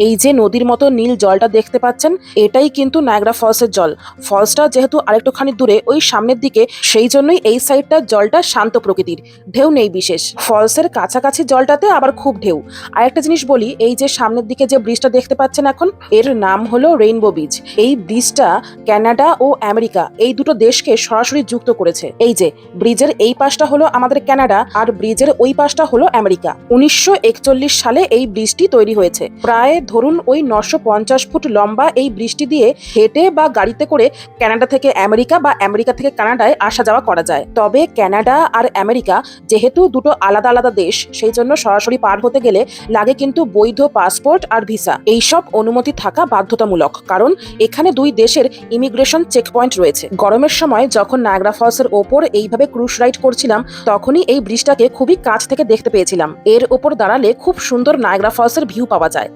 এই যে নদীর মতো নীল জলটা দেখতে পাচ্ছেন, এটাই কিন্তু নায়াগ্রা ফলসের জল। ফলসটা যেহেতু আরেকটুখানি দূরে ওই সামনের দিকে, সেই জন্যই এই সাইডটার জলটা শান্ত প্রকৃতির, ঢেউ নেই বিশেষ। ফলসের কাছাকাছি জলটাতে আবার খুব ঢেউ। আর একটা জিনিস বলি, এই যে সামনের দিকে যে ব্রিজটা দেখতে পাচ্ছেন এখন, এর নাম হলো রেইনবো ব্রিজ। এই ব্রিজটা কানাডা ও আমেরিকা এই দুটো দেশকে সরাসরি যুক্ত করেছে। এই যে ব্রিজের এই পাশটা হলো আমাদের কানাডা, আর ব্রিজের ওই পাশটা হলো আমেরিকা। 1941 সালে এই ব্রিজটি তৈরি হয়েছে। প্রায় ধরুন ওই 950 ফুট লম্বা এই ব্রিজটি দিয়ে হেঁটে বা গাড়িতে করে কানাডা থেকে আমেরিকা বা আমেরিকা থেকে কানাডায় আসা যাওয়া করা যায়। তবে কানাডা আর আমেরিকা যেহেতু দুটো আলাদা আলাদা দেশ, সেই জন্য সরাসরি পার হতে গেলে লাগে কিন্তু বৈধ পাসপোর্ট আর ভিসা, এইসব অনুমতি থাকা বাধ্যতামূলক, কারণ এখানে দুই দেশের ইমিগ্রেশন চেকপয়েন্ট রয়েছে। গরমের সময় যখন নায়াগ্রা ফলসের ওপর এইভাবে ক্রুজ রাইড করছিলাম, তখনই এই ব্রিজটাকে খুবই কাছ থেকে দেখতে পেয়েছিলাম। এর ওপর দাঁড়ালে খুব সুন্দর নায়াগ্রা ফলসের ভিউ পাওয়া যায়।